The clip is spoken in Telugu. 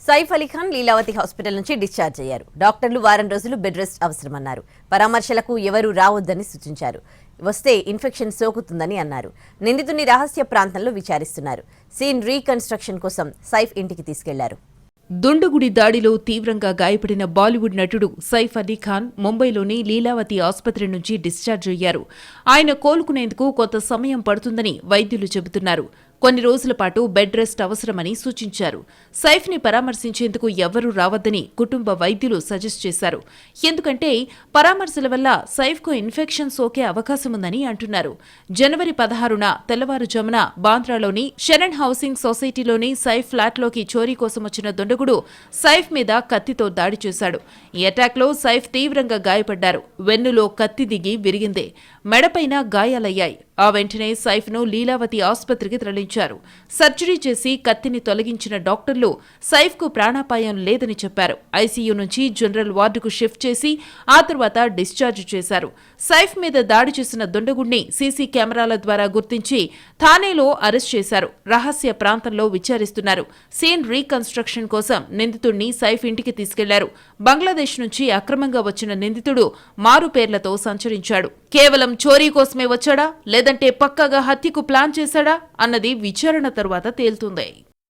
సైఫ్ అలీ ఖాన్ లీలావతి హాస్పిటల్ నుంచి డిశ్చార్జ్ అయ్యారు. డాక్టర్లు వారం రోజులు బెడ్ రెస్ట్ అవసరమన్నారు. పరామర్శలకు ఎవరూ రావద్దని సూచించారు. వస్తే ఇన్ఫెక్షన్ సోకుతుందని అన్నారు. నిందితుని రహస్య ప్రాంతంలో విచారిస్తున్నారు. సీన్ రీకన్స్ట్రక్షన్ కోసం సైఫ్ ఇంటికి తీసుకెళ్లారు. దుండగుడి దాడిలో తీవ్రంగా గాయపడిన బాలీవుడ్ నటుడు సైఫ్ అలీ ఖాన్ ముంబైలోని లీలావతి ఆసుపత్రి నుంచి డిశ్చార్జ్ అయ్యారు. ఆయన కోలుకునేందుకు కొంత సమయం పడుతుందని వైద్యులు చెబుతున్నారు. కొన్ని రోజుల పాటు బెడ్ రెస్ట్ అవసరమని సూచించారు. సైఫ్ని పరామర్శించేందుకు ఎవరూ రావద్దని కుటుంబ వైద్యులు సజెస్ట్ చేశారు. ఎందుకంటే పరామర్శల వల్ల సైఫ్కు ఇన్ఫెక్షన్ సోకే అవకాశముందని అంటున్నారు. జనవరి 16న తెల్లవారుజామున బాంద్రాలోని శరణ్ హౌసింగ్ సొసైటీలోని సైఫ్ ఫ్లాట్లోకి చోరీ కోసం వచ్చిన దుండగుడు సైఫ్ మీద కత్తితో దాడి చేశాడు. ఈ అటాక్లో సైఫ్ తీవ్రంగా గాయపడ్డారు. వెన్నులో కత్తి దిగి విరిగిందే. మెడపైన గాయాలయ్యాయి. ఆ వెంటనే సైఫ్ను లీలావతి ఆసుపత్రికి తరలించారు. సర్జరీ చేసి కత్తిని తొలగించిన డాక్టర్లు సైఫ్కు ప్రాణాపాయం లేదని చెప్పారు. ఐసీయూ నుంచి జనరల్ వార్డుకు షిఫ్ట్ చేసి ఆ తర్వాత డిశ్చార్జ్ చేశారు. సైఫ్ మీద దాడి చేసిన దుండగుడిని సీసీ కెమెరాల ద్వారా గుర్తించి థానేలో అరెస్ట్ చేశారు. రహస్య ప్రాంతంలో విచారిస్తున్నారు. సీన్ రీకన్స్ట్రక్షన్ కోసం నిందితుడిని సైఫ్ ఇంటికి తీసుకెళ్లారు. బంగ్లాదేశ్ నుంచి అక్రమంగా వచ్చిన నిందితుడు మారు పేర్లతో సంచరించాడు. కేవలం చోరీ కోసమే వచ్చాడా లేదంటే పక్కాగా హత్యకు ప్లాన్ చేశాడా అన్నది విచారణ తరువాత తేలుతుంది.